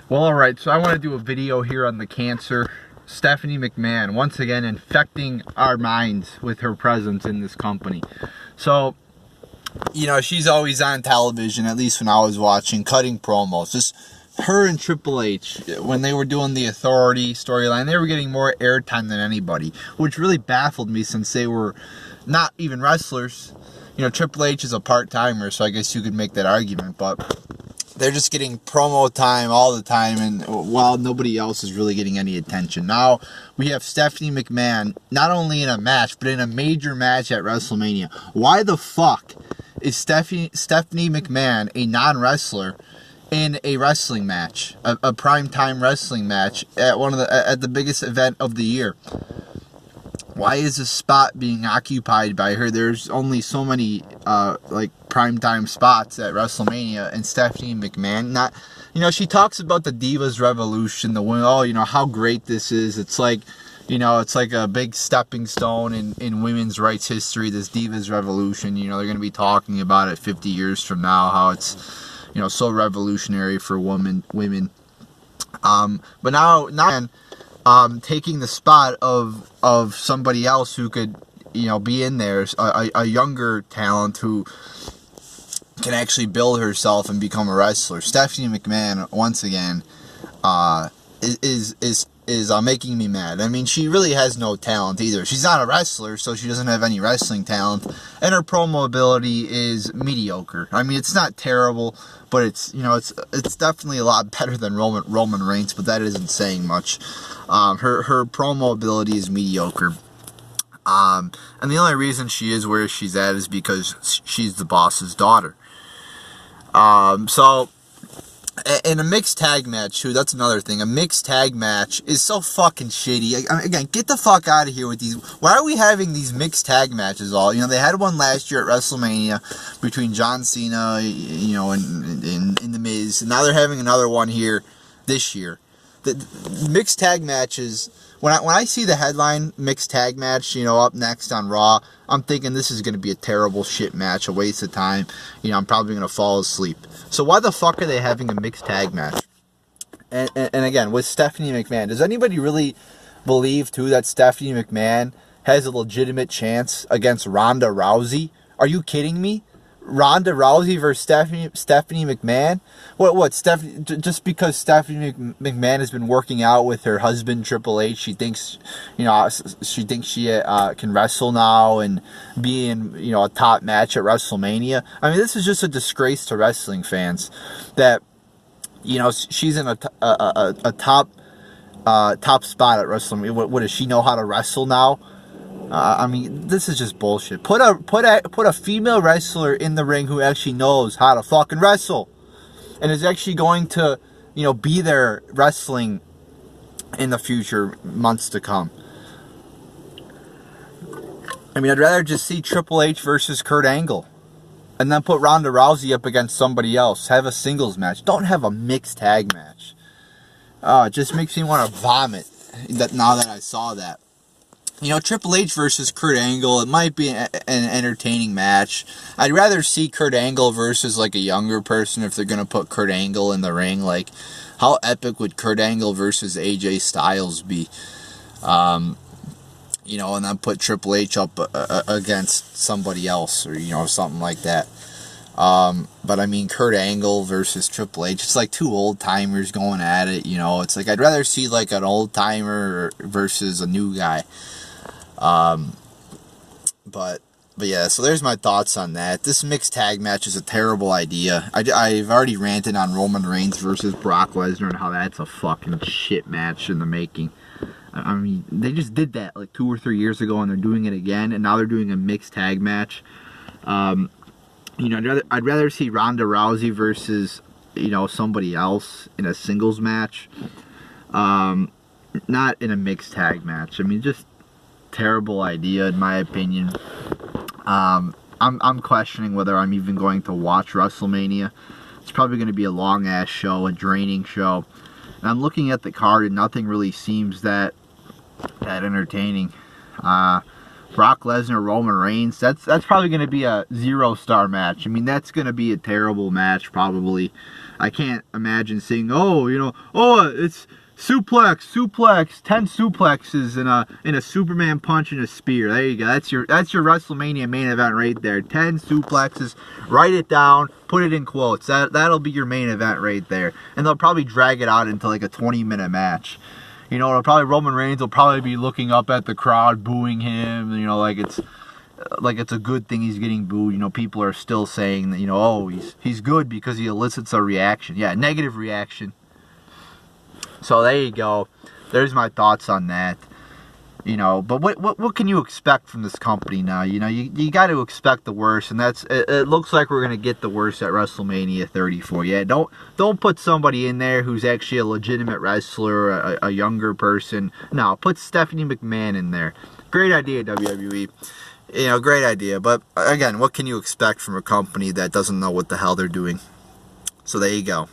Well, alright, so I want to do a video here on the cancer. Stephanie McMahon, once again, infecting our minds with her presence in this company. So, you know, she's always on television, at least when I was watching, cutting promos. Just her and Triple H, when they were doing the Authority storyline, they were getting more airtime than anybody, which really baffled me since they were not even wrestlers. You know, Triple H is a part-timer, so I guess you could make that argument, but they're just getting promo time all the time, and while nobody else is really getting any attention. Now, we have Stephanie McMahon, not only in a match, but in a major match at WrestleMania. Why the fuck is Stephanie McMahon, a non-wrestler, in a wrestling match? A primetime wrestling match at at the biggest event of the year? Why is this spot being occupied by her? There's only so many like primetime spots at WrestleMania, and Stephanie McMahon, not, you know, she talks about the Divas Revolution, the women, oh, you know, how great this is. It's like, you know, it's like a big stepping stone in women's rights history, this Divas Revolution. You know, they're going to be talking about it 50 years from now, how it's, you know, so revolutionary for women. But now taking the spot of somebody else who could, you know, be in there, a younger talent who can actually build herself and become a wrestler. Stephanie McMahon, once again, is making me mad. I mean, she really has no talent either. She's not a wrestler, so she doesn't have any wrestling talent, and her promo ability is mediocre. I mean, it's not terrible, but it's, you know, it's definitely a lot better than Roman Reigns, but that isn't saying much. Her promo ability is mediocre. And the only reason she is where she's at is because she's the boss's daughter. So, in a mixed tag match, too, that's another thing. A mixed tag match is so fucking shitty. Again, get the fuck out of here with these. Why are we having these mixed tag matches all? You know, they had one last year at WrestleMania between John Cena, you know, and The Miz. And now they're having another one here this year. The mixed tag matches, when I see the headline mixed tag match, you know, up next on Raw, I'm thinking this is going to be a terrible shit match, a waste of time. You know, I'm probably going to fall asleep. So why the fuck are they having a mixed tag match? And again, with Stephanie McMahon, does anybody really believe, too, that Stephanie McMahon has a legitimate chance against Ronda Rousey? Are you kidding me? Ronda Rousey versus Stephanie McMahon? What? Stephanie, just because Stephanie McMahon has been working out with her husband Triple H, she thinks, you know, she can wrestle now and be in, you know, a top match at WrestleMania. I mean, this is just a disgrace to wrestling fans that, you know, she's in a top spot at WrestleMania. What does she know how to wrestle now? I mean, this is just bullshit. Put a female wrestler in the ring who actually knows how to fucking wrestle, and is actually going to, you know, be there wrestling in the future, months to come. I mean, I'd rather just see Triple H versus Kurt Angle, and then put Ronda Rousey up against somebody else. Have a singles match. Don't have a mixed tag match. It just makes me want to vomit. Now that I saw that. You know, Triple H versus Kurt Angle, it might be an entertaining match. I'd rather see Kurt Angle versus, like, a younger person if they're going to put Kurt Angle in the ring. Like, how epic would Kurt Angle versus AJ Styles be? You know, and then put Triple H up against somebody else, or, you know, something like that. But I mean, Kurt Angle versus Triple H, it's like two old-timers going at it, you know. It's like, I'd rather see, like, an old-timer versus a new guy. But yeah, so there's my thoughts on that. This mixed tag match is a terrible idea. I've already ranted on Roman Reigns versus Brock Lesnar and how that's a fucking shit match in the making. I mean, they just did that like 2 or 3 years ago, and they're doing it again, and now they're doing a mixed tag match. You know, I'd rather see Ronda Rousey versus, you know, somebody else in a singles match, not in a mixed tag match. I mean, just terrible idea in my opinion. I'm questioning whether I'm even going to watch WrestleMania. It's probably going to be a long ass show, a draining show. And I'm looking at the card and nothing really seems that entertaining. Brock Lesnar, Roman Reigns, that's probably going to be a 0-star match. I mean, that's going to be a terrible match, probably. I can't imagine seeing, it's suplex, 10 suplexes in a Superman punch and a spear. There you go. That's your WrestleMania main event right there. 10 suplexes. Write it down. Put it in quotes. That'll be your main event right there. And they'll probably drag it out into like a 20-minute match. Roman Reigns will probably be looking up at the crowd, booing him. Like it's a good thing he's getting booed. People are still saying that, he's good because he elicits a reaction. Yeah, negative reaction. So there you go. There's my thoughts on that. But what can you expect from this company now? You got to expect the worst, and it looks like we're gonna get the worst at WrestleMania 34. Yeah, don't put somebody in there who's actually a legitimate wrestler, a younger person. No, put Stephanie McMahon in there. Great idea, WWE. Great idea. But again, what can you expect from a company that doesn't know what the hell they're doing? So there you go.